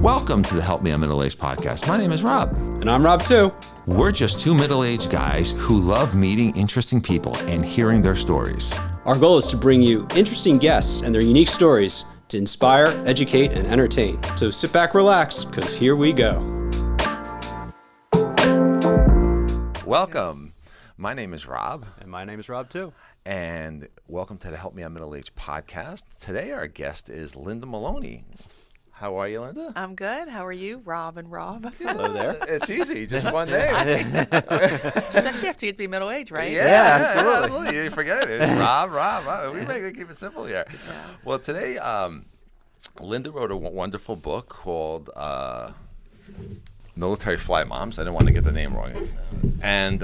Welcome to the Help Me I'm Middle-Aged podcast. My name is Rob. And I'm Rob too. We're just two middle-aged guys who love meeting interesting people and hearing their stories. Our goal is to bring you interesting guests and their unique stories to inspire, educate, and entertain. So sit back, relax, because here we go. Welcome. My name is Rob. And my name is Rob too. And welcome to the Help Me I'm Middle-Aged podcast. Today our guest is Linda Maloney. How are you, Linda? I'm good. How are you, Rob and Rob? Hello there. It's easy, just one name. Especially after you get to be middle-aged, right? Yeah, absolutely. You forget it. It's Rob. We make it keep it simple here. Yeah. Well, today, Linda wrote a wonderful book called Military Fly Moms. I didn't want to get the name wrong. And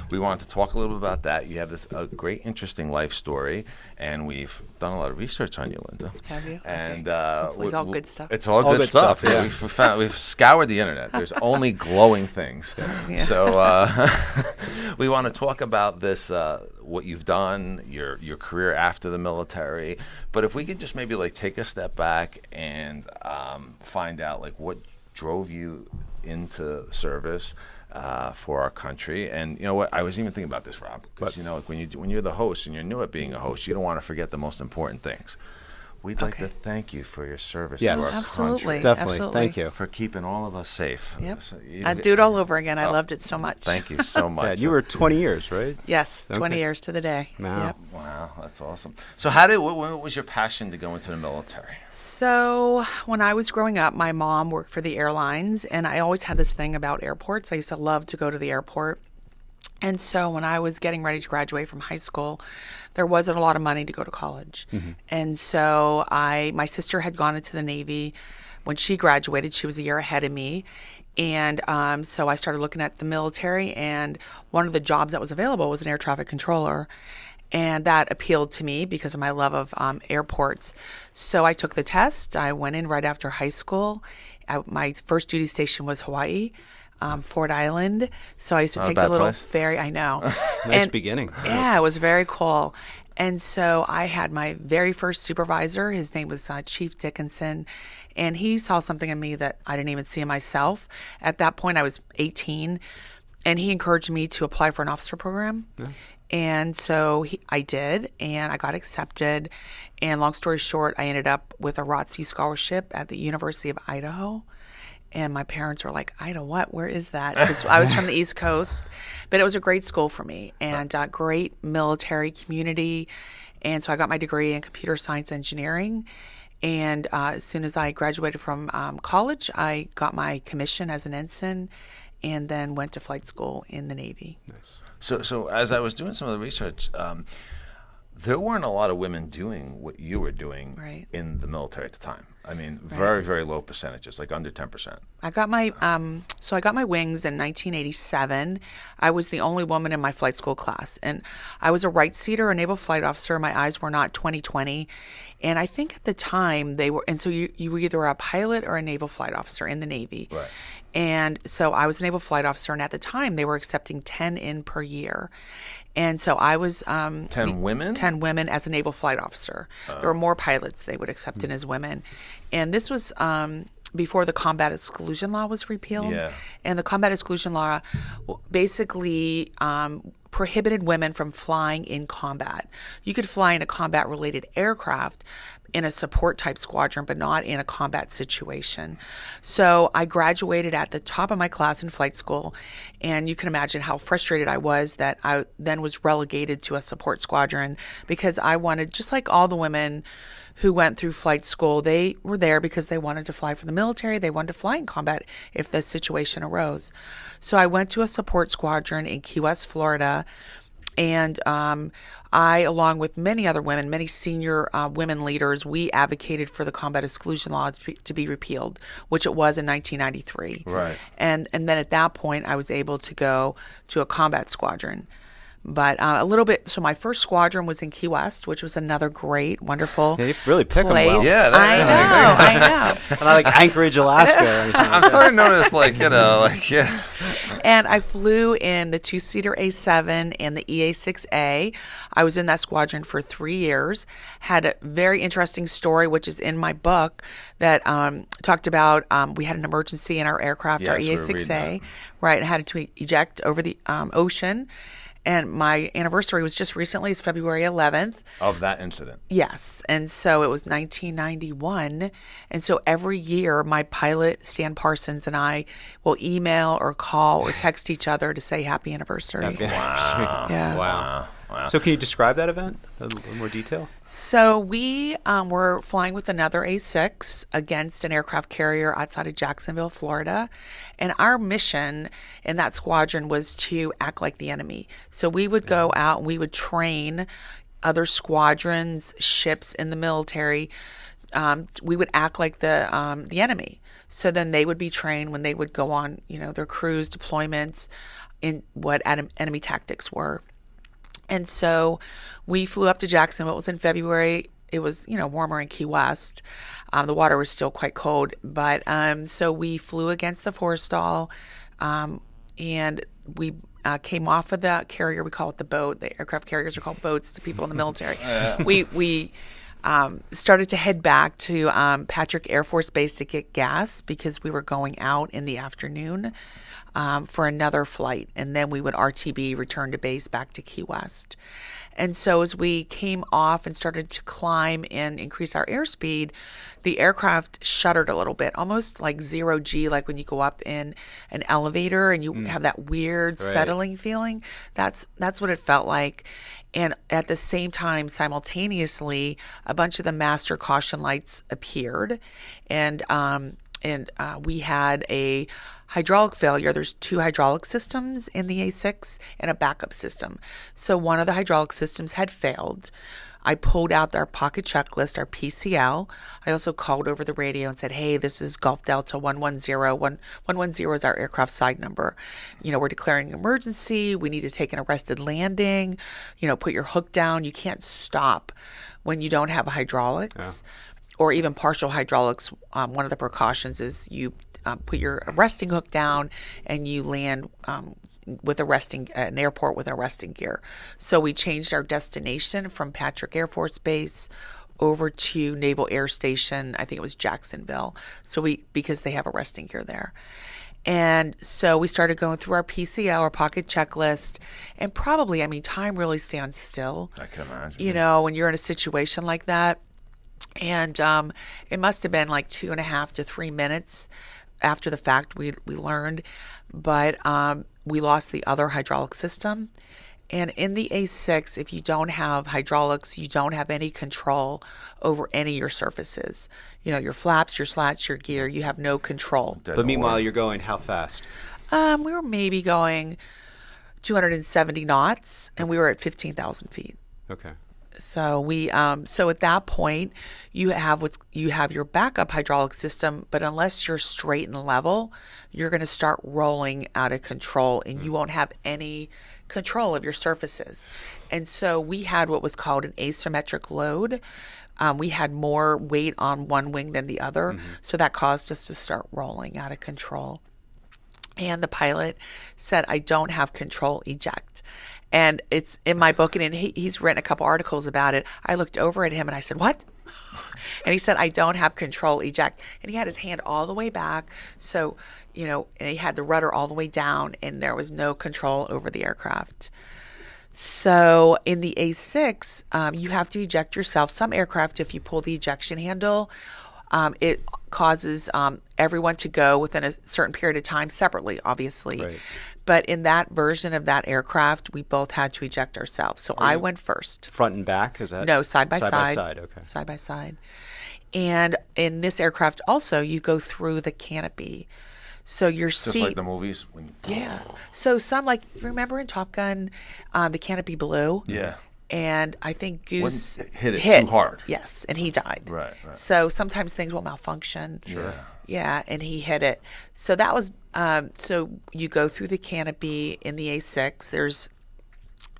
we wanted to talk a little bit about that. You have this great, interesting life story, and we've done a lot of research on you, Linda. Have you? And Hopefully it's all good stuff. It's all good stuff. Yeah. We've scoured the internet. There's only glowing things. Yeah. So we want to talk about this, what you've done, your career after the military. But if we could just maybe take a step back and find out what drove you into service for our country. And you know what, I was even thinking about this, Rob, because when you're the host and you're new at being a host, you don't want to forget the most important things. We'd like to thank you for your service to our country. Definitely. Absolutely. Thank you. For keeping all of us safe. Yep. So I'd do it all over again. I loved it so much. Thank you so much. Yeah, you were 20 years, right? Yes, 20 Okay. years to the day. Wow. Yep. Wow, that's awesome. So what was your passion to go into the military? So when I was growing up, my mom worked for the airlines, and I always had this thing about airports. I used to love to go to the airport. And so when I was getting ready to graduate from high school, there wasn't a lot of money to go to college. Mm-hmm. And so my sister had gone into the Navy. When she graduated, she was a year ahead of me. And so I started looking at the military, and one of the jobs that was available was an air traffic controller. And that appealed to me because of my love of airports. So I took the test. I went in right after high school. My first duty station was Hawaii. Fort Island. So I used to take the little ferry. I know. Nice beginning. Yeah, it was very cool. And so I had my very first supervisor. His name was Chief Dickinson. And he saw something in me that I didn't even see in myself. At that point, I was 18. And he encouraged me to apply for an officer program. Yeah. And so I did, and I got accepted. And long story short, I ended up with a ROTC scholarship at the University of Idaho. And my parents were like, Ida, what? Where is that? Because I was from the East Coast. But it was a great school for me, and great military community. And so I got my degree in computer science engineering. And as soon as I graduated from college, I got my commission as an ensign and then went to flight school in the Navy. Nice. So as I was doing some of the research, there weren't a lot of women doing what you were doing in the military at the time. I mean, very, very low percentages, like under 10%. I got my I got my wings in 1987. I was the only woman in my flight school class, and I was a right seater, a naval flight officer. My eyes were not 20/20, and I think at the time they were. And so you were either a pilot or a naval flight officer in the Navy. Right. And so I was a naval flight officer, and at the time they were accepting 10 in per year. And so I was 10 women? 10 women as a naval flight officer. There were more pilots they would accept in as women. And this was before the combat exclusion law was repealed. Yeah. And the combat exclusion law basically prohibited women from flying in combat. You could fly in a combat-related aircraft in a support type squadron, but not in a combat situation. So I graduated at the top of my class in flight school, and you can imagine how frustrated I was that I then was relegated to a support squadron, because I wanted, just like all the women who went through flight school, they were there because they wanted to fly for the military. They wanted to fly in combat if the situation arose. So I went to a support squadron in Key West, Florida, and I, along with many other women, many senior women leaders, we advocated for the combat exclusion law to be repealed, which it was in 1993. Right. And then at that point, I was able to go to a combat squadron. But a little bit. So my first squadron was in Key West, which was another great, wonderful. Yeah, you really pick them place. well. Yeah, I know. Not like Anchorage, Alaska. Or anything like I'm that. starting to notice, like, you know, like, yeah. And I flew in the two-seater A7 and the EA6A. I was in that squadron for 3 years. Had a very interesting story, which is in my book, that talked about we had an emergency in our aircraft, our Yes, we were reading EA6A, right? Had to eject over the ocean. And my anniversary was just recently. It's February 11th. Of that incident. Yes. And so it was 1991. And so every year, my pilot, Stan Parsons, and I will email or call or text each other to say happy anniversary. Happy anniversary. Yeah. Wow. So can you describe that event in a little more detail? So we were flying with another A6 against an aircraft carrier outside of Jacksonville, Florida. And our mission in that squadron was to act like the enemy. So we would go out and we would train other squadrons, ships in the military. We would act like the enemy. So then they would be trained when they would go on, their cruise deployments in what enemy tactics were. And so we flew up to Jacksonville. It was in February. It was, warmer in Key West. The water was still quite cold. But so we flew against the forestall, and we came off of the carrier. We call it the boat. The aircraft carriers are called boats to people in the military. We started to head back to Patrick Air Force Base to get gas because we were going out in the afternoon for another flight. And then we would RTB, return to base, back to Key West. And so as we came off and started to climb and increase our airspeed, the aircraft shuddered a little bit, almost like 0G, like when you go up in an elevator and you have that weird settling feeling. That's what it felt like. And at the same time, simultaneously, a bunch of the master caution lights appeared, and we had a hydraulic failure. There's 2 hydraulic systems in the A6 and a backup system. So one of the hydraulic systems had failed. I pulled out our pocket checklist, our PCL. I also called over the radio and said, hey, this is Gulf Delta 110. 110 is our aircraft side number. We're declaring an emergency. We need to take an arrested landing. Put your hook down. You can't stop when you don't have hydraulics or even partial hydraulics. One of the precautions is you put your arresting hook down and you land with an airport with an arresting gear. So we changed our destination from Patrick Air Force Base over to Naval Air Station. I think it was Jacksonville. Because they have arresting gear there. And so we started going through our PCL, our pocket checklist, and probably, time really stands still. I can imagine. When you're in a situation like that. And it must have been like 2.5 to 3 minutes after the fact we learned, but we lost the other hydraulic system. And in the A6, if you don't have hydraulics, you don't have any control over any of your surfaces. Your flaps, your slats, your gear, you have no control. But meanwhile, you're going how fast? We were maybe going 270 knots, and we were at 15,000 feet. Okay. So so at that point, you have your backup hydraulic system, but unless you're straight and level, you're going to start rolling out of control, and you won't have any control of your surfaces. And so we had what was called an asymmetric load. We had more weight on one wing than the other, so that caused us to start rolling out of control. And the pilot said, "I don't have control, eject." And it's in my book, and he's written a couple articles about it. I looked over at him and I said, "What?" And he said, "I don't have control, eject." And he had his hand all the way back. So, and he had the rudder all the way down, and there was no control over the aircraft. So in the A6, you have to eject yourself. Some aircraft, if you pull the ejection handle, it causes everyone to go within a certain period of time separately, obviously. Right. But in that version of that aircraft, we both had to eject ourselves. So I went first. Front and back, is that? No, side by side. Side by side, okay. Side by side. And in this aircraft also, you go through the canopy. So your seat. Just like the movies. Yeah. So some, like, remember in Top Gun, the canopy blew? Yeah. And I think Goose hit it too hard. Yes, and he died. Right. So sometimes things will malfunction. Sure. Yeah, and he hit it. So that was so you go through the canopy in the A6. There's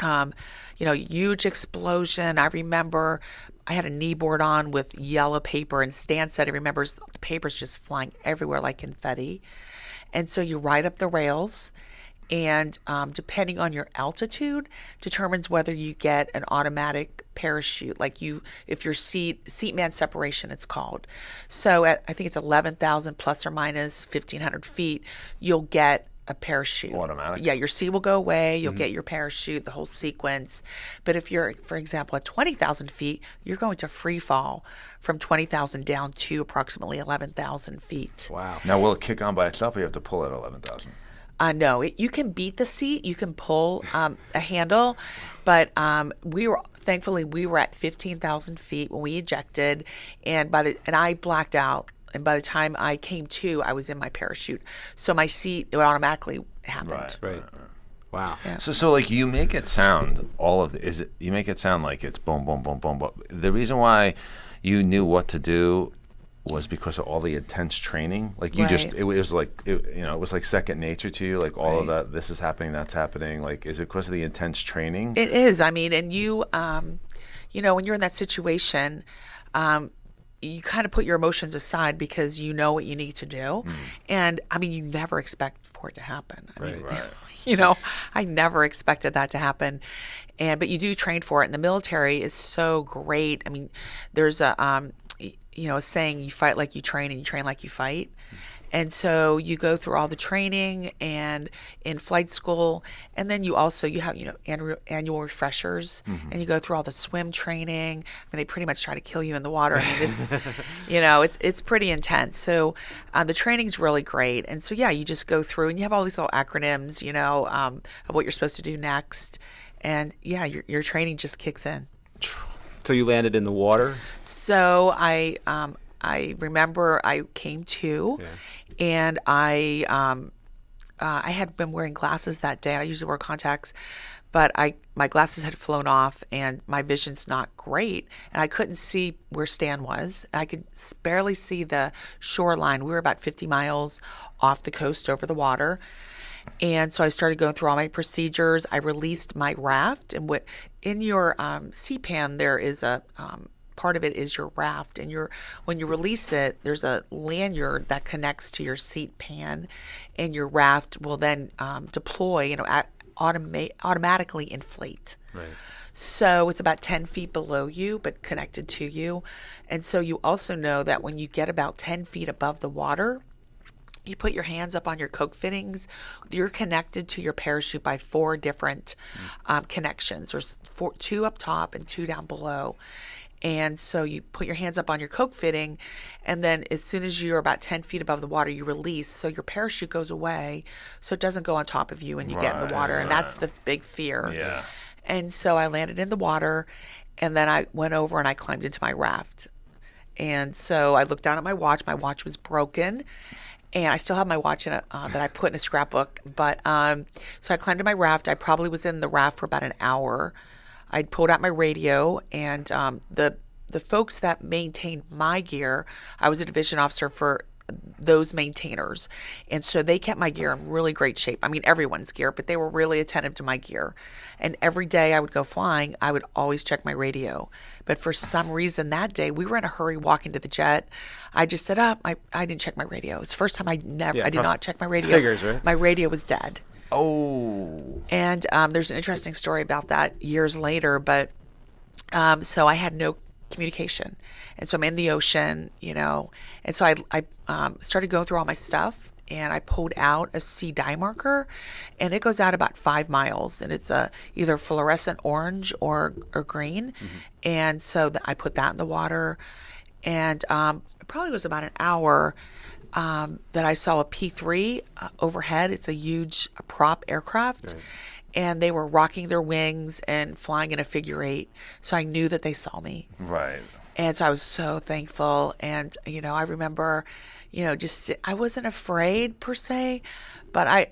Huge explosion. I remember I had a kneeboard on with yellow paper, and Stan said he remembers the paper's just flying everywhere like confetti. And so you ride up the rails, and depending on your altitude determines whether you get an automatic parachute, if your seat man separation, it's called. So I think it's 11,000 plus or minus 1,500 feet, you'll get a parachute. Automatic? Yeah, your seat will go away, you'll get your parachute, the whole sequence. But if you're, for example, at 20,000 feet, you're going to free fall from 20,000 down to approximately 11,000 feet. Wow. Now, will it kick on by itself, or you have to pull at 11,000? No, you can beat the seat, you can pull a handle, but thankfully we were at 15,000 feet when we ejected, and I blacked out. And by the time I came to, I was in my parachute. So my seat, it automatically happened. Right. Wow. Yeah. So like you make it sound you make it sound like it's boom, boom, boom, boom, boom. The reason why you knew what to do was because of all the intense training. Like you Right. it was like second nature to you. Like all of Right. that, this is happening, that's happening. Like, is it because of the intense training? It is. I mean, and you, when you're in that situation, you kind of put your emotions aside because you know what you need to do. And I mean, you never expect for it to happen. I mean, Right. I never expected that to happen. But you do train for it. And the military is so great. I mean, there's a saying, you fight like you train and you train like you fight. And so you go through all the training and in flight school, and then you have annual refreshers, and you go through all the swim training. I mean, they pretty much try to kill you in the water. I mean, this, it's pretty intense. So the training's really great, and so you just go through, and you have all these little acronyms, of what you're supposed to do next, and your training just kicks in. So you landed in the water? So I remember I came to, and I had been wearing glasses that day. I usually wear contacts, but my glasses had flown off, and my vision's not great, and I couldn't see where Stan was. I could barely see the shoreline. We were about 50 miles off the coast over the water. And so I started going through all my procedures. I released my raft, and in your CPAN there is a part of it is your raft, and when you release it, there's a lanyard that connects to your seat pan, and your raft will then deploy, automatically inflate. Right. So it's about 10 feet below you, but connected to you. And so you also know that when you get about 10 feet above the water, you put your hands up on your Coke fittings. You're connected to your parachute by 4 different connections. There's 2 up top and 2 down below. And so you put your hands up on your Coke fitting, and then as soon as you're about 10 feet above the water, you release. So your parachute goes away, so it doesn't go on top of you when you get in the water. And that's the big fear. Yeah. And so I landed in the water, and then I went over and I climbed into my raft. And so I looked down at my watch. My watch was broken. And I still have my watch in that I put in a scrapbook. But so I climbed in my raft. I probably was in the raft for about an hour. I'd pulled out my radio, and the folks that maintained my gear, I was a division officer for those maintainers. And so they kept my gear in really great shape. I mean, everyone's gear, but they were really attentive to my gear. And every day I would go flying, I would always check my radio. But for some reason that day, we were in a hurry walking to the jet. I just said, I didn't check my radio. It's the first time I did not check my radio. Figures, right? My radio was dead. Oh. And there's an interesting story about that years later. But so I had no communication. And so I'm in the ocean, and so I started going through all my stuff, and I pulled out a sea dye marker, and it goes out about 5 miles, and it's either fluorescent orange or green. And so I put that in the water, and it probably was about an hour that I saw a P-3 overhead. It's a huge prop aircraft. Right. And they were rocking their wings and flying in a figure 8. So I knew that they saw me. Right. And so I was so thankful. And, I remember, I wasn't afraid per se, but I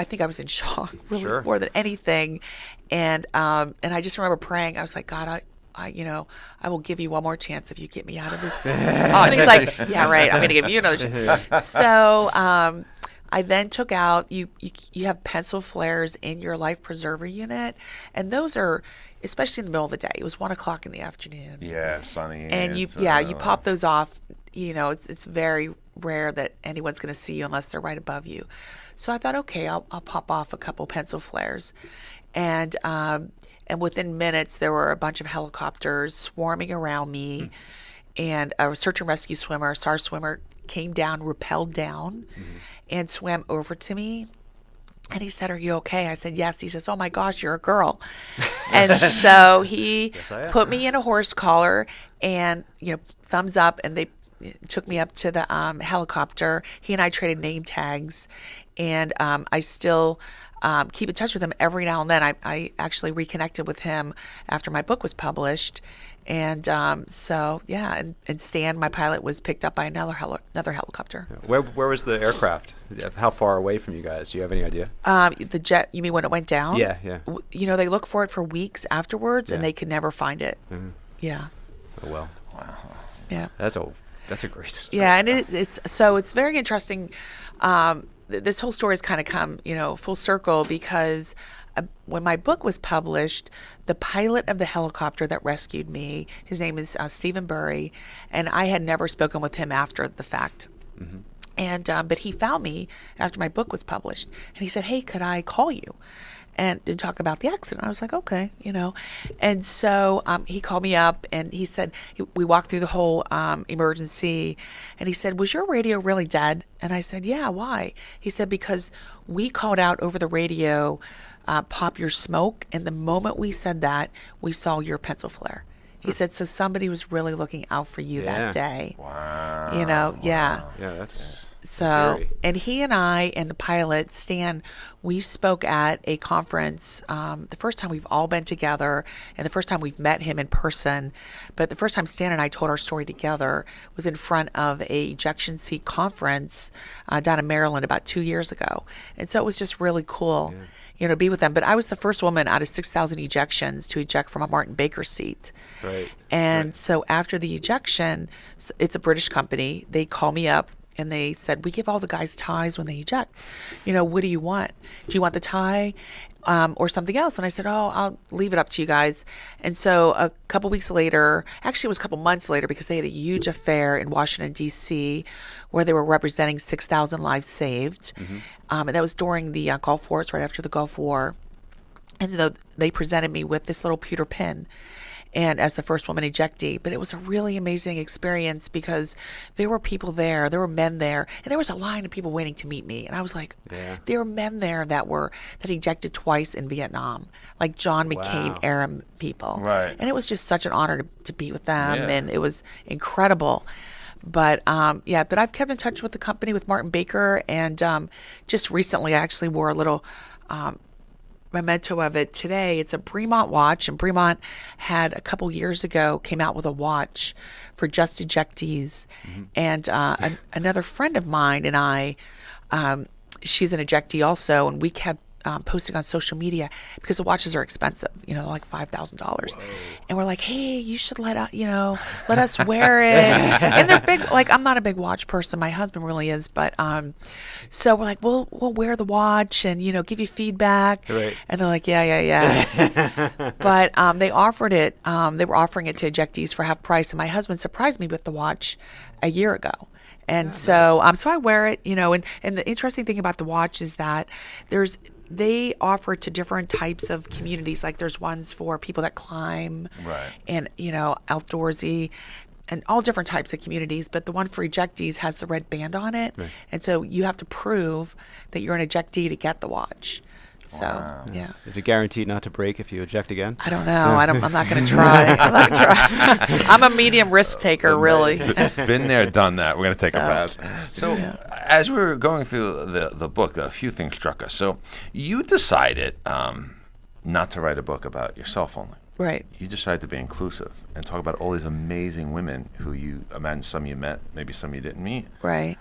think I was in shock really more than anything. And I just remember praying. I was like, God, I will give you one more chance if you get me out of this. And he's like, yeah, right. I'm going to give you another chance. So I then took out, you have pencil flares in your life preserver unit, and those are, especially in the middle of the day. It was 1 o'clock in the afternoon. Yeah, sunny. And you pop those off. It's very rare that anyone's going to see you unless they're right above you. So I thought, okay, I'll pop off a couple pencil flares, and within minutes there were a bunch of helicopters swarming around me, and a search and rescue swimmer, a SAR swimmer, came down, rappelled down, and swam over to me. And he said, "Are you okay?" I said, "Yes." He says, "Oh my gosh, you're a girl." And so he put me in a horse collar and, thumbs up, and they took me up to the helicopter. He and I traded name tags, and I still keep in touch with him every now and then. I actually reconnected with him after my book was published. And and Stan, my pilot, was picked up by another helicopter. Where was the aircraft? How far away from you guys? Do you have any idea? The jet, you mean when it went down? Yeah. They look for it for weeks afterwards, and they could never find it. Mm-hmm. Yeah. Oh, well. Wow. Yeah. That's a great story. Yeah, and it's very interesting. This whole story has kind of come, full circle, because when my book was published, the pilot of the helicopter that rescued me, his name is Stephen Burry, and I had never spoken with him after the fact. Mm-hmm. And but he found me after my book was published, and he said, "Hey, could I call you and talk about the accident?" I was like, "Okay, And so he called me up, and he said, we walked through the whole emergency, and he said, "Was your radio really dead?" And I said, "Yeah, why?" He said, "Because we called out over the radio, pop your smoke, and the moment we said that, we saw your pencil flare." He said, "So somebody was really looking out for you that day." Wow. Yeah. Yeah, that's So, and he and I and the pilot, Stan, we spoke at a conference, the first time we've all been together, and the first time we've met him in person. But the first time Stan and I told our story together was in front of a ejection seat conference down in Maryland about 2 years ago. And so it was just really cool, to be with them. But I was the first woman out of 6,000 ejections to eject from a Martin Baker seat. Right. And so after the ejection, it's a British company, they call me up. And they said, "We give all the guys ties when they eject. What do you want? Do you want the tie or something else?" And I said, "Oh, I'll leave it up to you guys." And so a couple weeks later, actually it was a couple months later, because they had a huge affair in Washington, D.C., where they were representing 6,000 lives saved. Mm-hmm. And that was during the Gulf War. It's right after the Gulf War. And they presented me with this little pewter pin, and as the first woman ejectee. But it was a really amazing experience, because there were people there, there were men there, and there was a line of people waiting to meet me. And I was like, there were men there that ejected twice in Vietnam, like John McCain era people. Right. And it was just such an honor to be with them, and it was incredible. But but I've kept in touch with the company, with Martin Baker, and just recently I actually wore a little memento of it today. It's a Bremont watch, and Bremont had a couple years ago came out with a watch for just ejectees. Mm-hmm. And another friend of mine and I, she's an ejectee also, and we kept posting on social media, because the watches are expensive, like $5,000. And we're like, "Hey, you should let us wear it." And they're big. Like, I'm not a big watch person. My husband really is, but so we're like, we'll wear the watch and give you feedback. Right. And they're like, yeah. But they offered it. They were offering it to ejectees for half price, and my husband surprised me with the watch a year ago. And so I wear it, and the interesting thing about the watch is that they offer it to different types of communities. Like, there's ones for people that climb, right, and outdoorsy, and all different types of communities. But the one for ejectees has the red band on it, right. And so you have to prove that you're an ejectee to get the watch. So, yeah. Is it guaranteed not to break if you eject again? I don't know. I'm not going to try. I'm a medium risk taker, really. Been there, done that. We're going to take a pass. So, as we were going through the book, a few things struck us. So, you decided not to write a book about yourself only. Right. You decided to be inclusive and talk about all these amazing women who you imagine some you met, maybe some you didn't meet. Right.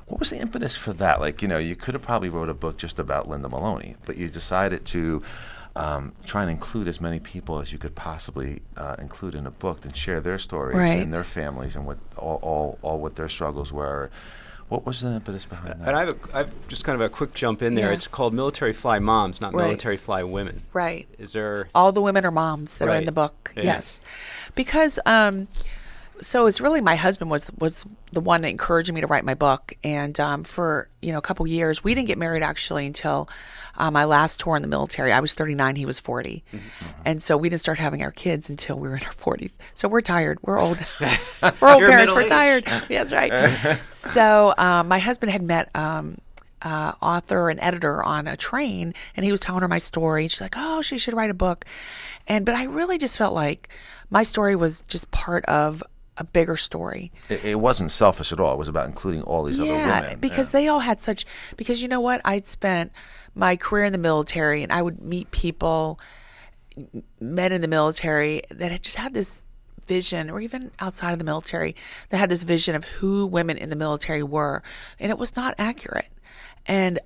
What was the impetus for that? Like, you could have probably wrote a book just about Linda Maloney, but you decided to try and include as many people as you could possibly include in a book and share their stories and their families and what all what their struggles were. What was the impetus behind that? And I've just kind of a quick jump in there. Yeah. It's called Military Fly Moms, not Right. Military Fly Women. Right. Is there... All the women are moms that are in Right. the book. Yeah. Yes. Because so it's really my husband was the one that encouraged me to write my book, and for a couple years we didn't get married actually until my last tour in the military. I was 39, he was 40, and so we didn't start having our kids until we were in our 40s. So we're tired. We're old. We're old You're parents. We're middle-aged. tired. That's right. So my husband had met author and editor on a train, and he was telling her my story. She's like, "Oh, she should write a book," but I really just felt like my story was just part of a bigger story. It wasn't selfish at all. It was about including all these other women. Because they all had because you know what? I'd spent my career in the military, and I would meet people, men in the military that had just had this vision, or even outside of the military, that had this vision of who women in the military were, and it was not accurate. And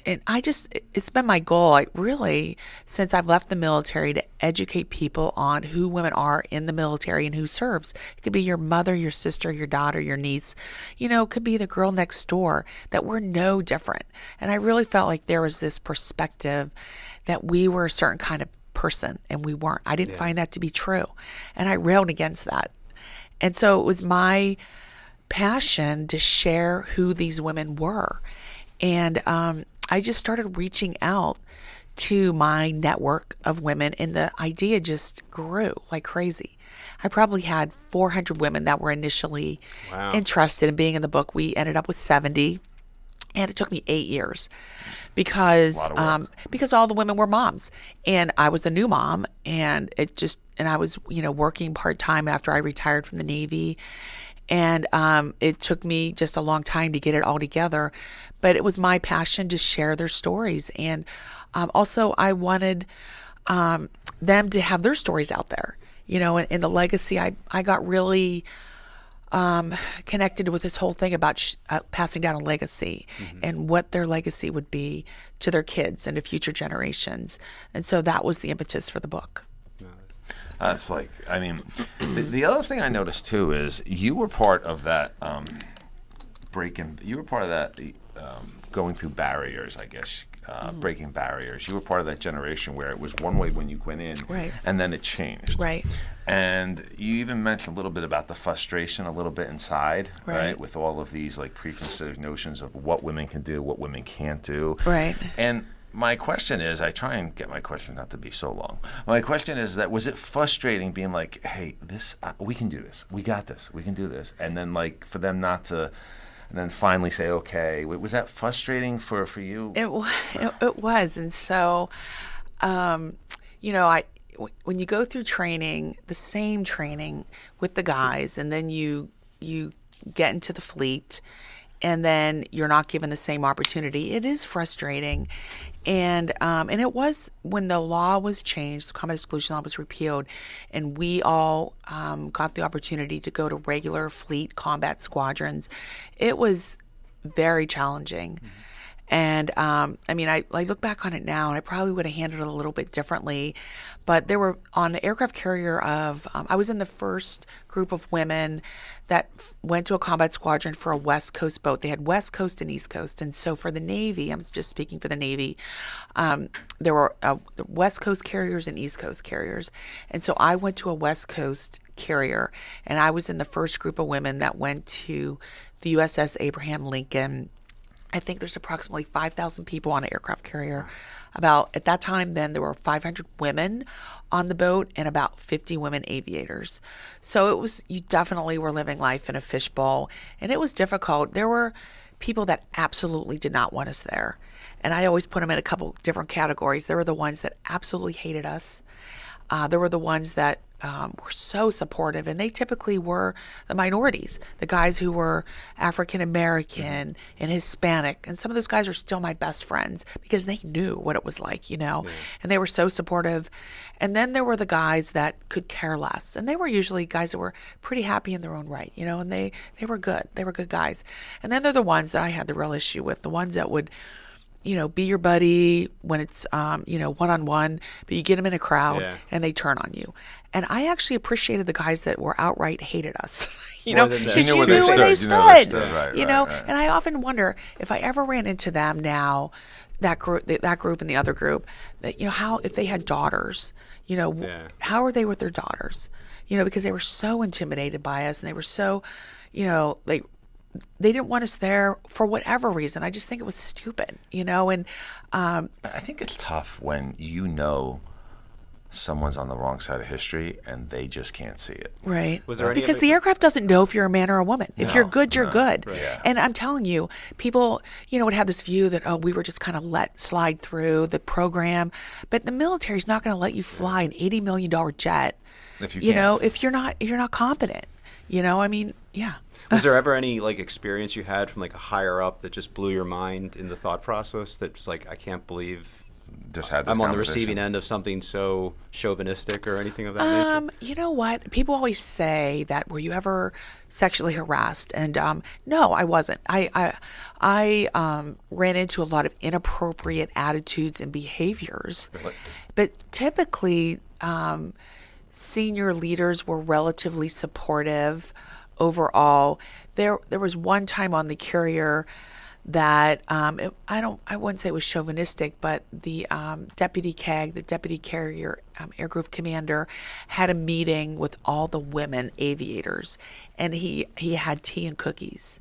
it's been my goal, really, since I've left the military, to educate people on who women are in the military and who serves. It could be your mother, your sister, your daughter, your niece, it could be the girl next door, that we're no different. And I really felt like there was this perspective that we were a certain kind of person, and we weren't. I didn't find that to be true. And I railed against that. And so it was my passion to share who these women were. And I just started reaching out to my network of women, and the idea just grew like crazy. I probably had 400 women that were initially interested in being in the book. We ended up with 70, and it took me 8 years because all the women were moms, and I was a new mom, and I was working part-time after I retired from the Navy. And it took me just a long time to get it all together. But it was my passion to share their stories. And also I wanted them to have their stories out there. And the legacy, I got really connected with this whole thing about passing down a legacy, and what their legacy would be to their kids and to future generations. And so that was the impetus for the book. It's the other thing I noticed too is you were part of that going through barriers, I guess, breaking barriers. You were part of that generation where it was one way when you went in, right, and then it changed. Right. And you even mentioned a little bit about the frustration a little bit inside, right, with all of these preconceived notions of what women can do, what women can't do. Right. And my question is, I try and get my question not to be so long. My question is that, was it frustrating being like, hey, we can do this. We got this. We can do this. And then for them not to, and then finally say, okay. Was that frustrating for you? It was. And so, when you go through training, the same training with the guys, and then you get into the fleet, and then you're not given the same opportunity, it is frustrating. And it was when the law was changed, the combat exclusion law was repealed, and we all got the opportunity to go to regular fleet combat squadrons. It was very challenging. And I look back on it now, and I probably would have handled it a little bit differently. But there were, on the aircraft carrier I was in the first group of women that went to a combat squadron for a West Coast boat. They had West Coast and East Coast. And so for the Navy, I'm just speaking for the Navy, there were the West Coast carriers and East Coast carriers. And so I went to a West Coast carrier, and I was in the first group of women that went to the USS Abraham Lincoln. I think there's approximately 5,000 people on an aircraft carrier. At that time, then there were 500 women on the boat and about 50 women aviators. So you definitely were living life in a fishbowl, and it was difficult. There were people that absolutely did not want us there. And I always put them in a couple different categories. There were the ones that absolutely hated us. There were the ones that were so supportive, and they typically were the minorities, the guys who were African American and Hispanic. And some of those guys are still my best friends because they knew what it was like, and they were so supportive. And then there were the guys that could care less, and they were usually guys that were pretty happy in their own right, and they were good. They were good guys. And then they're the ones that I had the real issue with, the ones that would be your buddy when it's, one-on-one, but you get them in a crowd and they turn on you. And I actually appreciated the guys that were outright hated us, because you knew where they stood. Right, And I often wonder if I ever ran into them now, that group and the other group, that, how, if they had daughters, how are they with their daughters? Because they were so intimidated by us, and they were so, they didn't want us there for whatever reason. I just think it was stupid, and I think it's tough when someone's on the wrong side of history and they just can't see it. Right. Because the aircraft doesn't know if you're a man or a woman. If you're good, you're good. Right. Yeah. And I'm telling you, people, would have this view that, we were just kind of let slide through the program. But the military's not going to let you fly an $80 million jet, if you can't. If you're not competent. Yeah. Was there ever any experience you had from a higher up that just blew your mind in the thought process that was I can't believe just had this I'm on the receiving end of something so chauvinistic or anything of that nature? You know what? People always say that, were you ever sexually harassed? And no, I wasn't. I ran into a lot of inappropriate attitudes and behaviors. Really? But typically, senior leaders were relatively supportive overall. There was one time on the carrier that I wouldn't say it was chauvinistic, but the deputy CAG, the deputy carrier air group commander, had a meeting with all the women aviators, and he had tea and cookies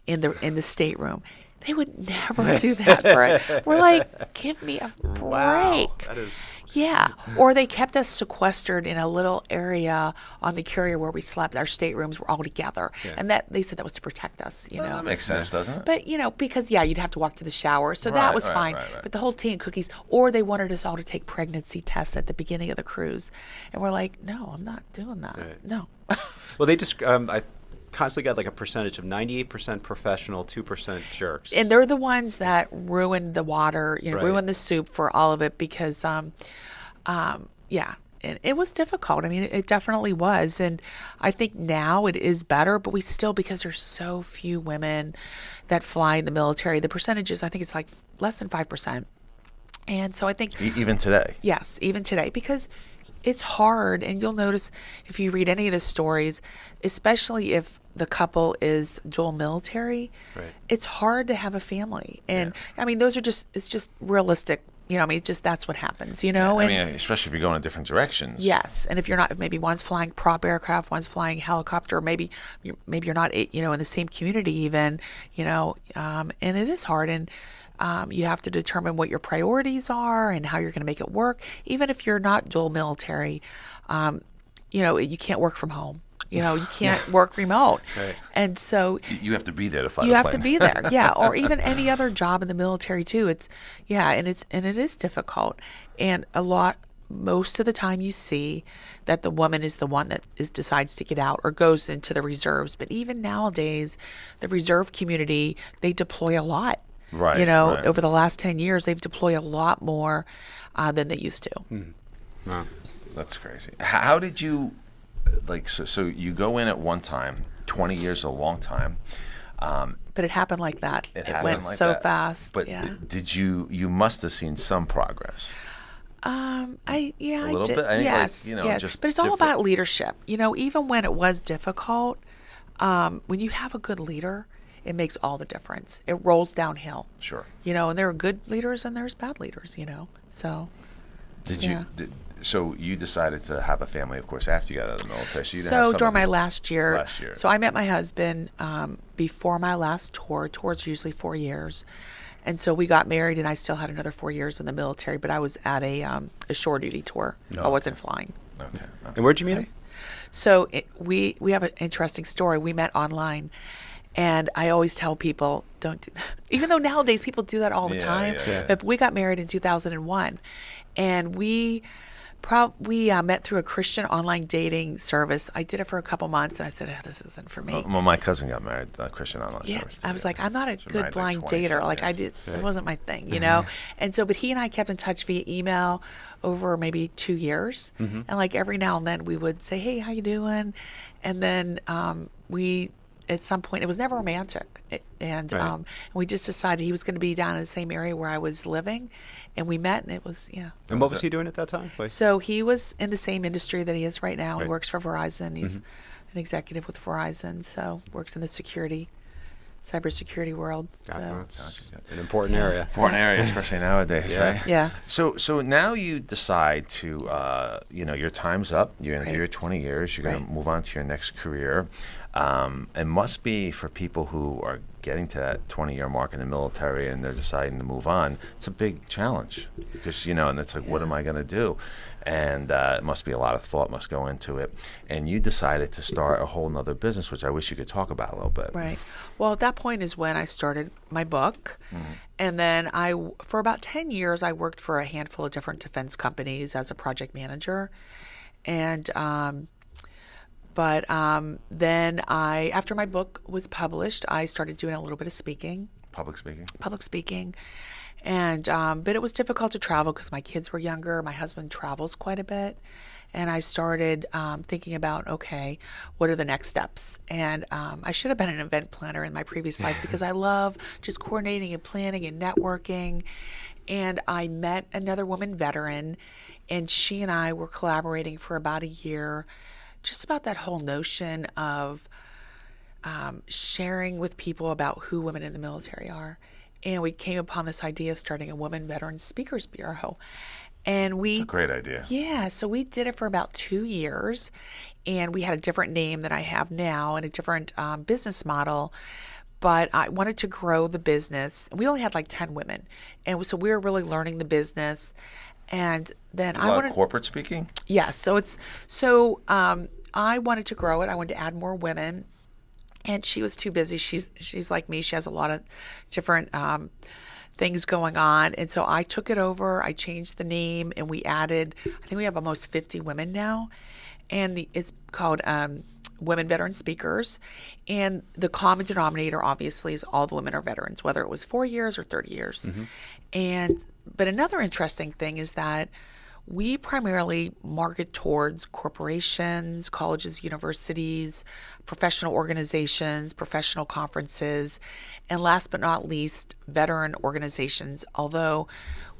in the stateroom. They would never do that. We're like, give me a break. Wow, that is... Yeah. Or they kept us sequestered in a little area on the carrier where we slept. Our staterooms were all together. Yeah. And they said that was to protect us, Well, that makes sense, doesn't it? But, because, you'd have to walk to the shower. So that was fine. Right. But the whole tea and cookies, or they wanted us all to take pregnancy tests at the beginning of the cruise. And we're like, no, I'm not doing that. Right. No. Well, they just, I constantly got a percentage of 98% professional, 2% jerks. And they're the ones that ruined the water, ruined the soup for all of it, because, and it was difficult. I mean, it definitely was. And I think now it is better, but we still, because there's so few women that fly in the military, the percentages, I think it's less than 5%. And so I think... Even today? Yes, even today, because it's hard. And you'll notice if you read any of the stories, especially if the couple is dual military, it's hard to have a family. And I mean, it's just realistic. That's what happens, Yeah, especially if you're going in different directions. Yes. And if you're not, maybe one's flying prop aircraft, one's flying helicopter, maybe you're not, in the same community even, and it is hard. And you have to determine what your priorities are and how you're going to make it work. Even if you're not dual military, you can't work from home. You can't work remote. Right. And so you have to be there to fly. You have to be there. Yeah. Or even any other job in the military too. And it is difficult. And most of the time you see that the woman is the one that decides to get out or goes into the reserves. But even nowadays, the reserve community, they deploy a lot. Right. Over the last 10 years, they've deployed a lot more than they used to. Wow. That's crazy. How did you... so you go in at one time, 20 years is a long time. But it happened like that. It went so fast. But did you must have seen some progress. I a little did. bit. I think yes. just but it's all about leadership. Even when it was difficult, when you have a good leader, it makes all the difference. It rolls downhill. Sure. And there are good leaders and there's bad leaders. So. So you decided to have a family, of course, after you got out of the military. So during my last year. So I met my husband before my last tour. Tours usually 4 years. And so we got married, and I still had another 4 years in the military, but I was at a shore duty tour. I wasn't flying. Okay. And where'd you meet him? So we have an interesting story. We met online. And I always tell people, don't do that. Even though nowadays people do that all the time. Yeah. But we got married in 2001. And we met through a Christian online dating service. I did it for a couple months, and I said, this isn't for me. Well, my cousin got married, Christian online service. I was like, I'm not a good blind dater. It wasn't my thing, And so, but he and I kept in touch via email over maybe 2 years. Mm-hmm. And every now and then we would say, hey, how you doing? And then we at some point, it was never romantic. And Right. we just decided he was going to be down in the same area where I was living. And we met, and it was, yeah. And what was he doing at that time? So he was in the same industry that he is right now. He Right. works for Verizon. He's an executive with Verizon, so works in the cybersecurity world. So. That's an important area. Important area, especially nowadays, Yeah. right? Yeah. So now you decide to, your time's up. You're going to do Right. your 20 years. You're going Right. to move on to your next career. It must be for people who are getting to that 20-year mark in the military and they're deciding to move on. It's a big challenge because, and it's like, what am I going to do? And it must be a lot of thought must go into it. And you decided to start a whole nother business, which I wish you could talk about a little bit. Right. Well, at that point is when I started my book. And then for about 10 years, I worked for a handful of different defense companies as a project manager. And, then after my book was published, I started doing a little bit of speaking. Public speaking. And, but it was difficult to travel because my kids were younger. My husband travels quite a bit. And I started thinking about, okay, what are the next steps? And I should have been an event planner in my previous life because I love just coordinating and planning and networking. And I met another woman veteran, and she and I were collaborating for about a year, just about that whole notion of sharing with people about who women in the military are. And we came upon this idea of starting a Women Veteran Speakers Bureau. And It's a great idea. Yeah, so we did it for about 2 years, and we had a different name than I have now and a different business model. But I wanted to grow the business. We only had like 10 women, and so we were really learning the business. And then A lot of corporate speaking? Yes. I wanted to grow it. I wanted to add more women, and she was too busy. She's like me. She has a lot of different things going on, and so I took it over. I changed the name, and we added. I think we have almost 50 women now, and it's called Women Veteran Speakers. And the common denominator, obviously, is all the women are veterans, whether it was 4 years or 30 years. But another interesting thing is that we primarily market towards corporations, colleges, universities, professional organizations, professional conferences, and last but not least, veteran organizations. Although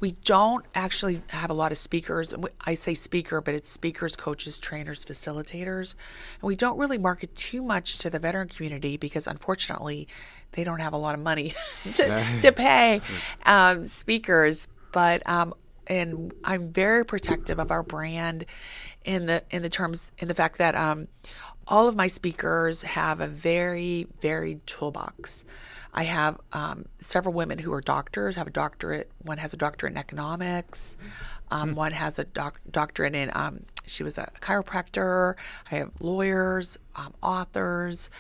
we don't actually have a lot of speakers. I say speaker, but it's speakers, coaches, trainers, facilitators. And we don't really market too much to the veteran community because, unfortunately, they don't have a lot of money to pay speakers. But and I'm very protective of our brand in the fact that all of my speakers have a very varied toolbox. I have several women who are doctors, have a doctorate. One has a doctorate in economics. One has a doctorate in, she was a chiropractor. I have lawyers, authors,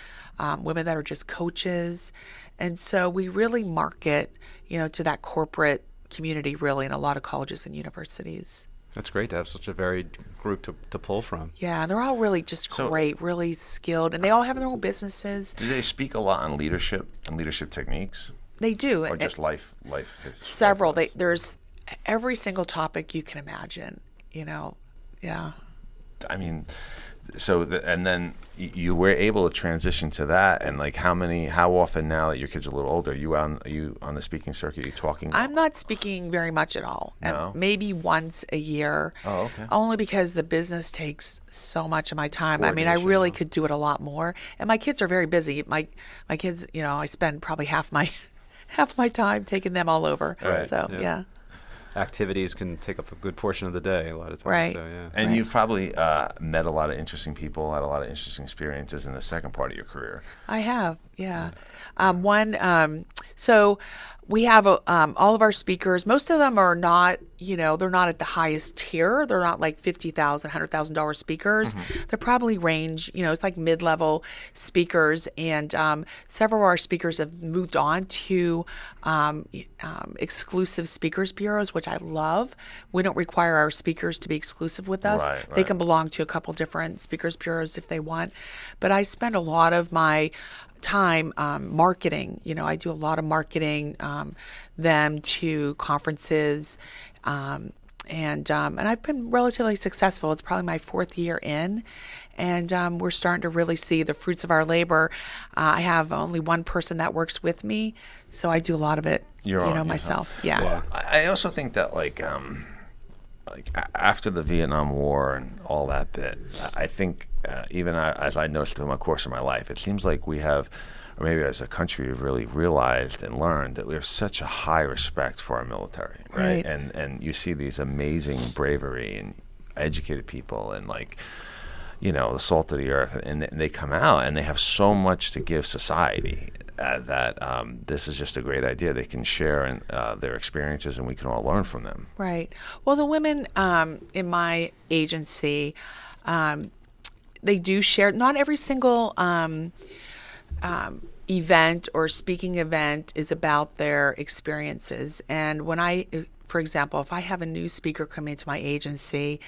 women that are just coaches. And so we really market, to that corporate community, really, in a lot of colleges and universities. That's great to have such a varied group to pull from. Yeah, they're all really just great, really skilled, and they all have their own businesses. Do they speak a lot on leadership and leadership techniques? They do. Or just life? Several. There's every single topic you can imagine, yeah. I mean, and then you were able to transition to that, and like how often now that your kids are a little older, are you on the speaking circuit? Are you talking? I'm not speaking very much at all. No? Maybe once a year. Oh, okay. Only because the business takes so much of my time. I mean, I really could do it a lot more. And my kids are very busy. My kids, I spend probably half my time taking them all over. Right. So Yeah. Activities can take up a good portion of the day a lot of times. Right. So, yeah. And you've probably met a lot of interesting people, had a lot of interesting experiences in the second part of your career. I have, yeah. So we have all of our speakers. Most of them are not, they're not at the highest tier. They're not like $50,000, $100,000 speakers. They probably range, it's like mid-level speakers. And several of our speakers have moved on to exclusive speakers bureaus, which I love. We don't require our speakers to be exclusive with us. Right. They can belong to a couple different speakers bureaus if they want. But I spend a lot of my time marketing. I do a lot of marketing them to conferences, and I've been relatively successful. It's probably my 4th year in, and we're starting to really see the fruits of our labor. I have only one person that works with me, so I do a lot of it, myself. Yeah. Well, I also think that after the Vietnam War and all that bit, I think even as I noticed through my course of my life, it seems like we have, or maybe as a country, we've really realized and learned that we have such a high respect for our military, right? And you see these amazing bravery and educated people and the salt of the earth, and they come out and they have so much to give society that this is just a great idea. They can share their experiences, and we can all learn from them. Right. Well, the women in my agency, they do share. Not every single event or speaking event is about their experiences. And when for example, if I have a new speaker come into my agency,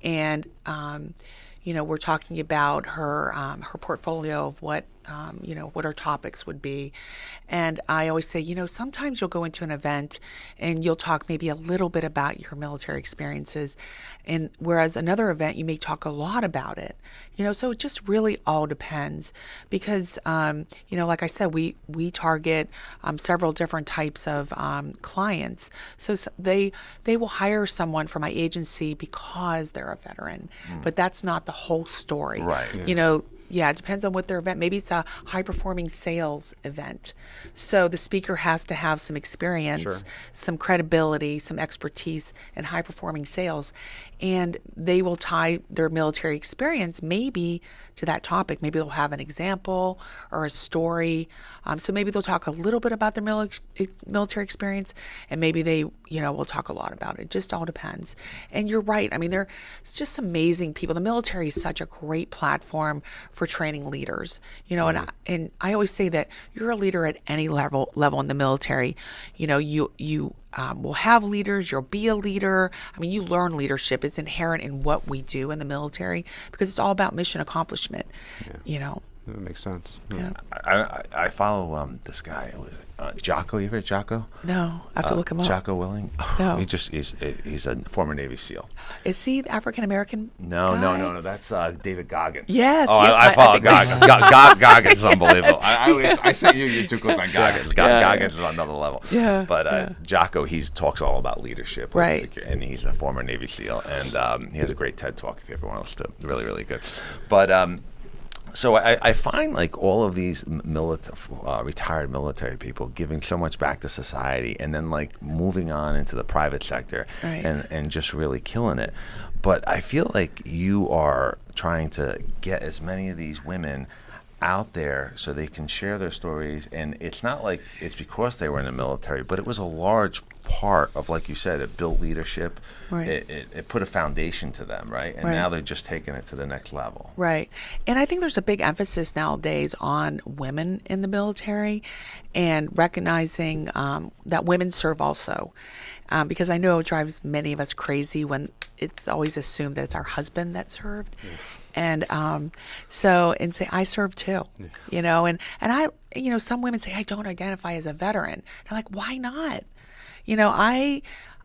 and we're talking about her portfolio of what her topics would be. And I always say, sometimes you'll go into an event and you'll talk maybe a little bit about your military experiences. And whereas another event, you may talk a lot about it, so it just really all depends because, like I said, we target several different types of clients. So they will hire someone from my agency because they're a veteran, but that's not the whole story. Right. Yeah, it depends on what their event. Maybe it's a high-performing sales event. So the speaker has to have some experience, some credibility, some expertise in high-performing sales. And they will tie their military experience maybe to that topic. Maybe they'll have an example or a story. So maybe they'll talk a little bit about their military experience, and maybe they, will talk a lot about it. It just all depends. And you're right. I mean, there's just amazing people. The military is such a great platform for training leaders. And I always say that you're a leader at any level in the military. You will have leaders. You'll be a leader. I mean, you learn leadership. It's inherent in what we do in the military because it's all about mission accomplishment. That makes sense. Yeah. I follow this guy. Was Jocko? You ever heard Jocko? No, I have to look him up. Jocko Willing. No. He's a former Navy SEAL. Is he African American? No. That's David Goggins. Yes. I follow Goggins. Goggins is unbelievable. I say you're too quick on Goggins. Goggins is on another level. Yeah. But Jocko, he talks all about leadership. Right. And he's a former Navy SEAL, and he has a great TED talk if you ever want to listen to it. Really, really good. But so I find all of these retired military people giving so much back to society, and then moving on into the private sector, and just really killing it. But I feel like you are trying to get as many of these women out there so they can share their stories, and it's not like it's because they were in the military, but it was a large part of, like you said, it built leadership. Right. It put a foundation to them, right? And now they're just taking it to the next level. Right. And I think there's a big emphasis nowadays on women in the military and recognizing that women serve also. Because I know it drives many of us crazy when it's always assumed that it's our husband that served. Yeah. And and say, I serve too, and I, some women say, I don't identify as a veteran. And I'm like, why not?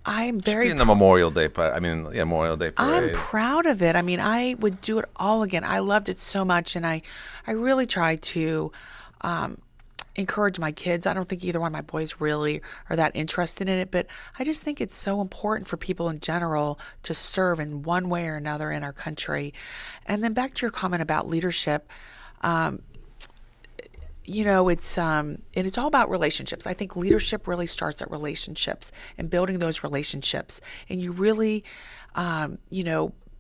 I'm very in the Memorial Day Memorial Day parade. I'm proud of it. I mean, I would do it all again. I loved it so much, and I really try to encourage my kids. I don't think either one of my boys really are that interested in it, but I just think it's so important for people in general to serve in one way or another in our country. And then back to your comment about leadership, it's all about relationships. I think leadership really starts at relationships and building those relationships. And you really,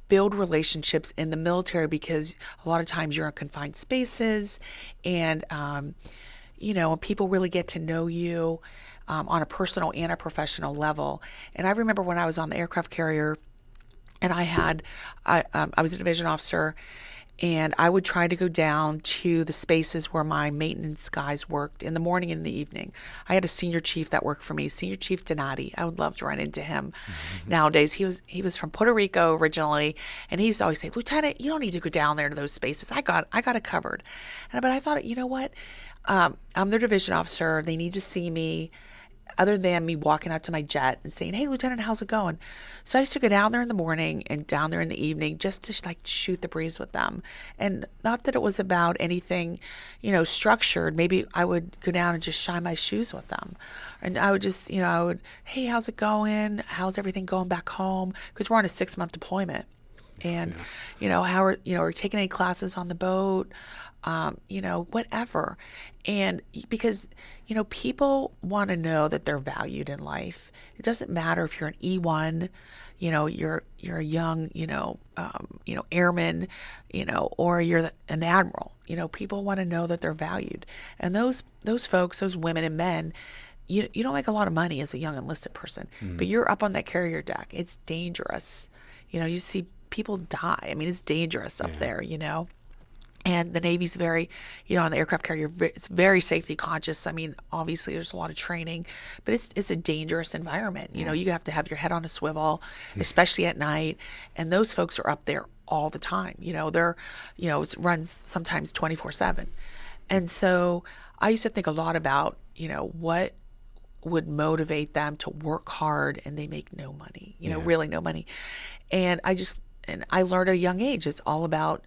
build relationships in the military because a lot of times you're in confined spaces, and people really get to know you on a personal and a professional level. And I remember when I was on the aircraft carrier, and I was a division officer, and I would try to go down to the spaces where my maintenance guys worked in the morning and in the evening. I had a senior chief that worked for me, Senior Chief Donati. I would love to run into him nowadays. He was from Puerto Rico originally, and he used to always say, Lieutenant, you don't need to go down there to those spaces. I got it covered. But I thought, you know what? I'm their division officer. They need to see me. other than me walking out to my jet and saying, "Hey, Lieutenant, how's it going?" So I used to go down there in the morning and down there in the evening just to like shoot the breeze with them. And not that it was about anything, structured. Maybe I would go down and just shine my shoes with them. And I would just, "Hey, how's it going? How's everything going back home?" Because we're on a 6-month deployment. And, how are you taking any classes on the boat? Whatever. And because, people want to know that they're valued in life. It doesn't matter if you're an E1, you're a young, airman, or you're an admiral. People want to know that they're valued. And those folks, those women and men, you don't make a lot of money as a young enlisted person, but you're up on that carrier deck. It's dangerous. You see people die. I mean, it's dangerous up there, And the Navy's very, on the aircraft carrier, it's very safety conscious. I mean, obviously there's a lot of training, but it's a dangerous environment. You have to have your head on a swivel, especially at night. And those folks are up there all the time. They're, it runs sometimes 24/7. And so I used to think a lot about, what would motivate them to work hard and they make no money, really no money. And I learned at a young age, it's all about,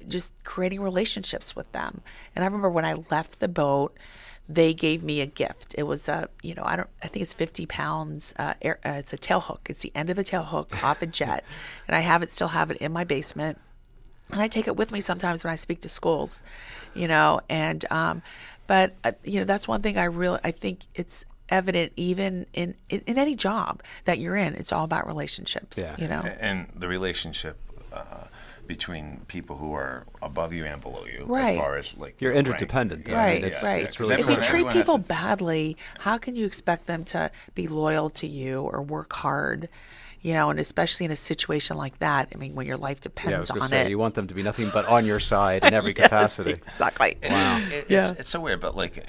just creating relationships with them. And I remember when I left the boat, they gave me a gift. It was I think it's 50 pounds. It's a tail hook. It's the end of a tail hook off a jet. And I still have it in my basement. And I take it with me sometimes when I speak to schools, but that's one thing I think it's evident even in any job that you're in. It's all about relationships, And the relationship between people who are above you and below you, right. as far as like you're interdependent. Right, right. It's really if you treat people badly, how can you expect them to be loyal to you or work hard? And especially in a situation like that, I mean, when your life depends on it. You want them to be nothing but on your side in every capacity. Exactly. Wow. It's so weird, but like,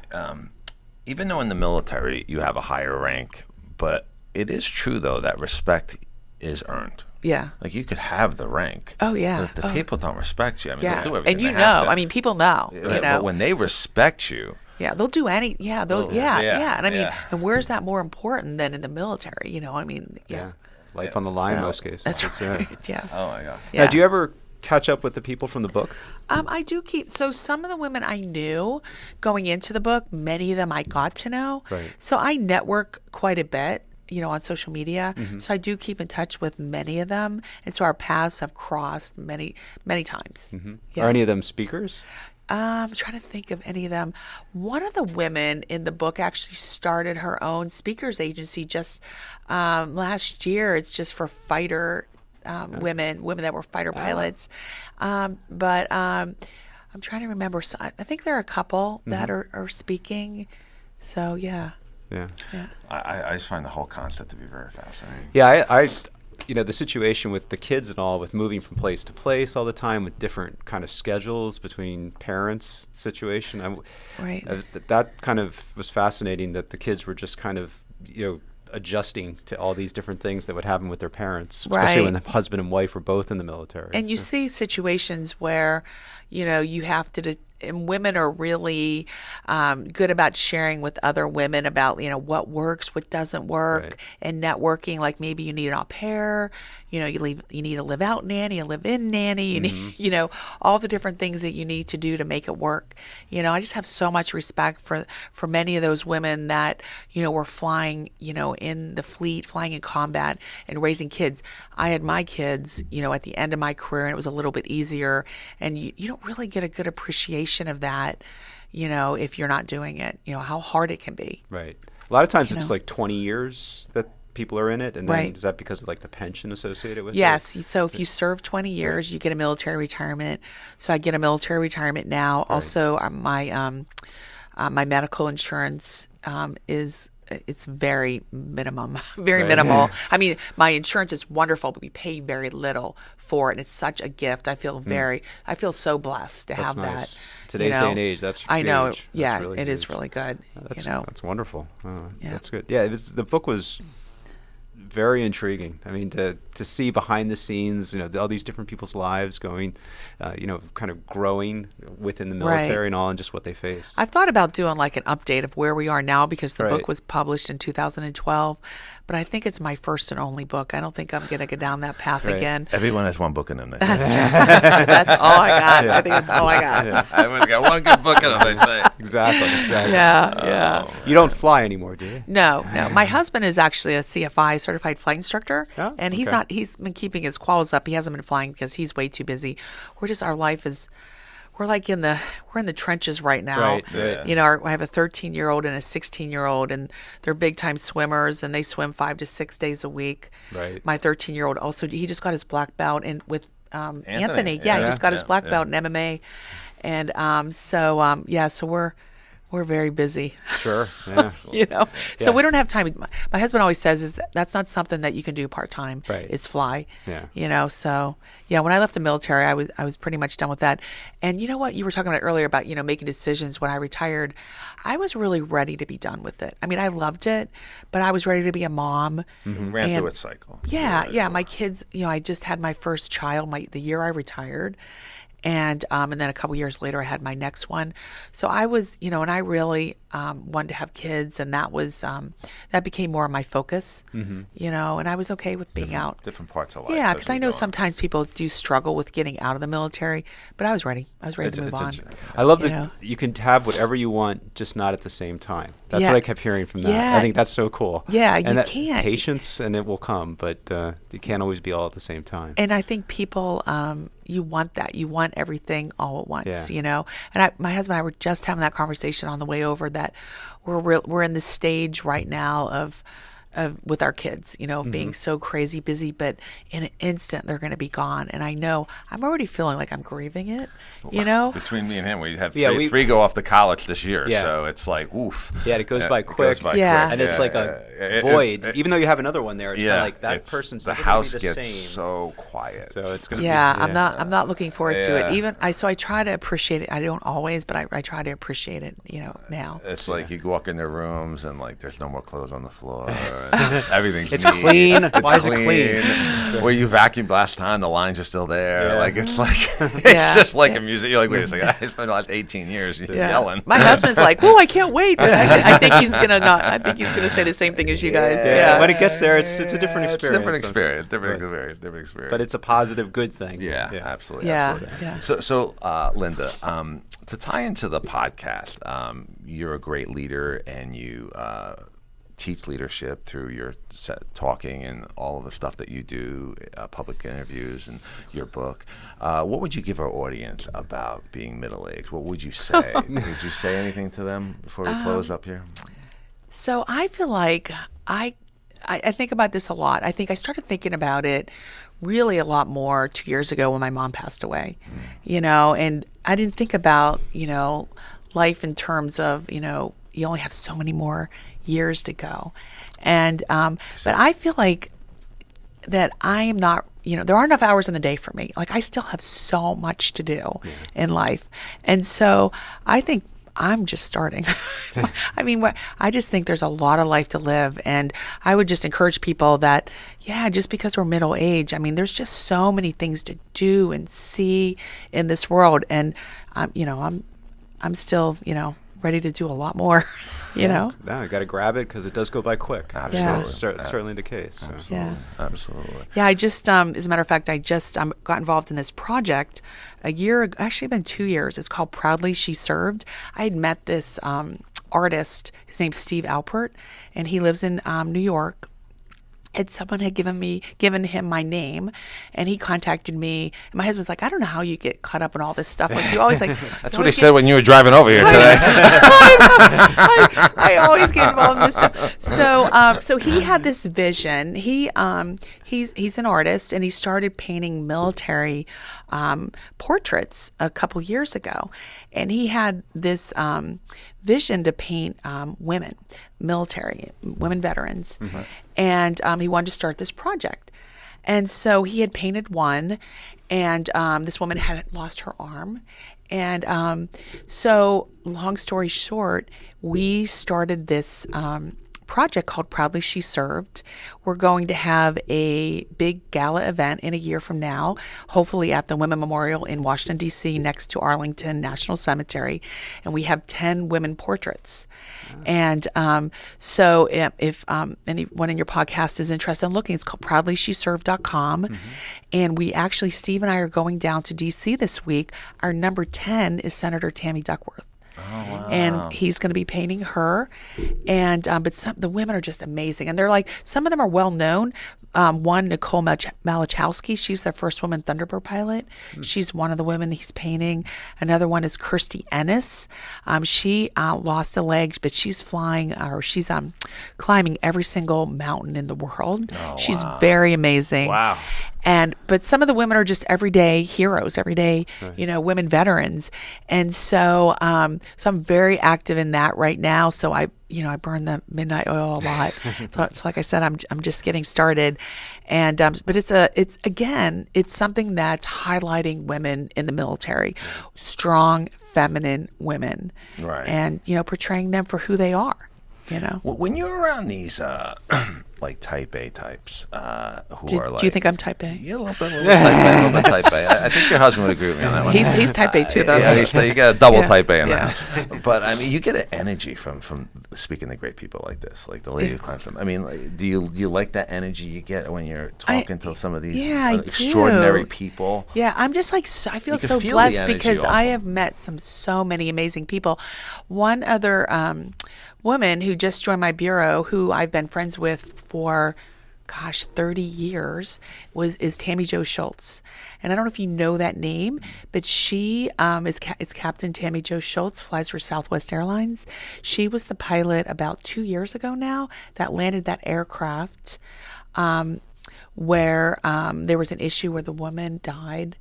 even though in the military you have a higher rank, but it is true though that respect is earned. Yeah. Like you could have the rank. Oh yeah. But if the people don't respect you, I mean, they'll do everything. And they have to. I mean, people know. But when they respect you. Yeah, they'll do any. Yeah, they'll. And I mean, and where's that more important than in the military? I mean, yeah. Life on the line in most cases. That's right. Yeah. Oh my God. Yeah. Now, do you ever catch up with the people from the book? I do so some of the women I knew going into the book, many of them I got to know. Right. So I network quite a bit, on social media. So I do keep in touch with many of them. And so our paths have crossed many, many times. Yeah. Are any of them speakers? I'm trying to think of any of them. One of the women in the book actually started her own speakers agency just last year. It's just for fighter women that were fighter pilots. But I'm trying to remember. So I think there are a couple that are speaking. So yeah. Yeah. I just find the whole concept to be very fascinating. Yeah, I the situation with the kids and all, with moving from place to place all the time, with different kind of schedules between parents situation. Right. That kind of was fascinating, that the kids were just kind of, adjusting to all these different things that would happen with their parents, especially when the husband and wife were both in the military. And you see situations where, you have to and women are really good about sharing with other women about, what works, what doesn't work, and networking. Like maybe you need an au pair, you need a live out nanny, a live in nanny, you need, all the different things that you need to do to make it work. I just have so much respect for many of those women that, were flying, in the fleet, flying in combat and raising kids. I had my kids, at the end of my career, and it was a little bit easier. And you don't really get a good appreciation of that, if you're not doing it, how hard it can be. Right. A lot of times it's like 20 years that people are in it. And then is that because of like the pension associated with it? Yes. So if you serve 20 years, you get a military retirement. So I get a military retirement now. Right. Also, my medical insurance it's very minimum, minimal. I mean, my insurance is wonderful, but we pay very little for it. And it's such a gift. I feel so blessed to have nice. that. Today's day and age, that's I know. Huge. Yeah, really it is really good. That's wonderful. Yeah. That's good. Yeah, the book was very intriguing. I mean, to see behind the scenes, all these different people's lives going, kind of growing within the military and all, and just what they faced. I've thought about doing like an update of where we are now because the Right. book was published in 2012, but I think it's my first and only book. I don't think I'm going to go down that path Right. again. Everyone has one book in them. That's true. That's all I got. I think that's all I got. Yeah. Everyone's got one good book in them, they say. Exactly. Yeah. You don't fly anymore, do you? No. My husband is actually a CFI, certified flight instructor, Oh, and he's okay. not. He's been keeping his quals up. He hasn't been flying because he's way too busy. Our life is. We're in the trenches right now. Right. I have a 13-year-old and a 16-year-old, and they're big time swimmers, and they swim 5 to 6 days a week. Right. My 13-year-old also, he just got his black belt with Anthony. Yeah. He just got his black Yeah. belt in MMA, and so we're very busy. Sure. Yeah. So Yeah. we don't have time. My husband always says is that's not something that you can do part time. Right. Is fly. Yeah. So yeah, when I left the military, I was pretty much done with that. And you know what you were talking about earlier about making decisions. When I retired, I was really ready to be done with it. I mean, I loved it, but I was ready to be a mom. Ran through its cycle. Yeah. My kids. I just had my first child the year I retired. And then a couple years later, I had my next one. So I was, and I really wanted to have kids, and that was that became more of my focus. And I was okay with being out. Different parts of life. Yeah, as because we I know go on. sometimes people do struggle with getting out of the military, but I was ready. I was ready to move on. I love that you can have whatever you want, just not at the same time. That's Yeah. what I kept hearing from that. Yeah. I think that's so cool. Yeah, and you that can't. patience, and it will come, but you can't always be all at the same time. And I think people, you want that. You want everything all at once, Yeah. And my husband and I were just having that conversation on the way over that we're in the stage right now of with our kids, being so crazy busy, but in an instant they're going to be gone. And I know I'm already feeling like I'm grieving it, Between me and him, we have Yeah, three go off to college this year, Yeah. so it's like, oof. Yeah, it goes by quick. Yeah. And it's like a void. Even though you have another one there, it's kind of like that person's the never gonna house be the gets same. so quiet. So it's gonna Yeah, be, I'm not looking forward to Yeah. it. Even I try to appreciate it. I don't always, but I try to appreciate it, now. It's like you walk in their rooms and like there's no more clothes on the floor. And everything's It's neat. clean. It's Why is it clean? Where you vacuumed last time, the lines are still there. Yeah. Like it's like it's Yeah. just like a music. You're like, wait a second, I spent the last 18 years Yeah. yelling. My husband's like, "Whoa, I can't wait." But I think he's gonna not. I think he's gonna say the same thing as you guys. Yeah. When it gets there, it's a different It's a experience. different experience. But- Different experience. But it's a positive, good thing. Yeah, absolutely. Yeah, Absolutely. yeah. So, Linda, to tie into the podcast, you're a great leader, and you teach leadership through your talking and all of the stuff that you do, public interviews and your book. What would you give our audience about being middle-aged? What would you say? Would you say anything to them before we close up here? So I feel like I think about this a lot. I think I started thinking about it really a lot more 2 years ago when my mom passed away, and I didn't think about, life in terms of, you only have so many more years to go. And, but I feel like that I am not, there aren't enough hours in the day for me. Like I still have so much to do in life. And so I think I'm just starting. I mean, I just think there's a lot of life to live. And I would just encourage people that, just because we're middle age, I mean, there's just so many things to do and see in this world. And, I'm still, ready to do a lot more, No, you got to grab it because it does go by quick. Absolutely. It's certainly the case. So. Yeah. Absolutely. Yeah, I just, as a matter of fact, I just got involved in this project a year ago, actually been 2 years. It's called Proudly She Served. I had met this artist, his name's Steve Alpert, and he lives in New York. And someone had given him my name, and he contacted me. And my husband's like, I don't know how you get caught up in all this stuff. Like you always like. That's what he said when you were driving over here today. I always get involved in this stuff. So he had this vision. He's an artist, and he started painting military portraits a couple years ago, and he had this vision to paint women, military women veterans, and he wanted to start this project. And so he had painted one, and this woman had lost her arm. And so long story short, we started this project called Proudly She Served. We're going to have a big gala event in a year from now, hopefully at the Women Memorial in Washington, D.C., next to Arlington National Cemetery. And we have 10 women portraits. And so if anyone in your podcast is interested in looking, it's called proudlysheserved.com. And we actually, Steve and I are going down to D.C. this week. Our number 10 is Senator Tammy Duckworth. Oh, wow. And he's going to be painting her. And but the women are just amazing. And they're like, some of them are well known. One, Nicole Malachowski, she's their first woman Thunderbird pilot. She's one of the women he's painting. Another one is Kirstie Ennis. She lost a leg, but she's she's climbing every single mountain in the world. Oh, she's wow. very amazing. Wow. But some of the women are just everyday heroes, everyday, women veterans. And so, so I'm very active in that right now. So I burn the midnight oil a lot. So like I said, I'm just getting started. And, but it's something that's highlighting women in the military, strong, feminine women. Right. And, portraying them for who they are, When you're around these, like type A types, who are like... Do you think I'm type A? Yeah, a little bit type A. I think your husband would agree with me on that one. He's type A too, though. Yeah, you got a double Yeah. type A in Yeah. that. But I mean, you get an energy from speaking to great people like this, like the lady who climbs them. I mean, like, do you like that energy you get when you're talking to some of these extraordinary people? Yeah, I'm just like, I feel You can so feel the blessed energy because off I them. have met so many amazing people. One other woman who just joined my bureau, who I've been friends with for 30 years, is Tammy Jo Schultz. And I don't know if you know that name, but she it's Captain Tammy Jo Schultz, flies for Southwest Airlines. She was the pilot about 2 years ago now that landed that aircraft where there was an issue where the woman died.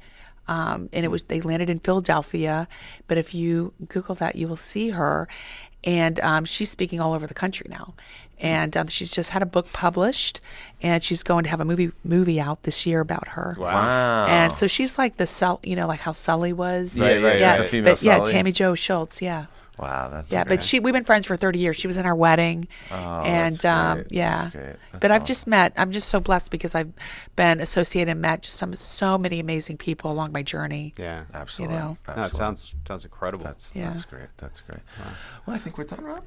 And they landed in Philadelphia, but if you Google that, you will see her. And she's speaking all over the country now. And she's just had a book published, and she's going to have a movie out this year about her. Wow. And so she's like like how Sully was. Right, Yeah, the female but yeah, Sully. Tammy Jo Schultz, yeah. Wow, that's Yeah, great. but we've been friends for 30 years. She was in our wedding. Oh, And that's great. yeah. That's great. That's But awesome. I'm just so blessed because I've been associated and met just so many amazing people along my journey. Yeah. Absolutely. know. No, it sounds incredible. That's great. That's great. Well, I think we're done, Rob.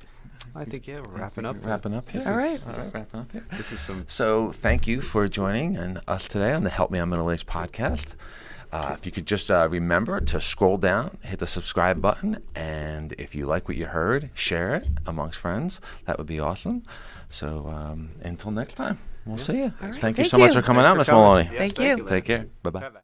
I think, we're wrapping up. Wrapping up here. All right. Wrapping up here. This is some... So thank you for joining us today on the Help Me I'm Middle Aged podcast. If you could just remember to scroll down, hit the subscribe button, and if you like what you heard, share it amongst friends. That would be awesome. So until next time, we'll see you. All right. Thank you Thank so much you. for coming Thanks out, for Miss coming. Maloney. Yes, Thank you. Take care. Bye-bye. Bye-bye.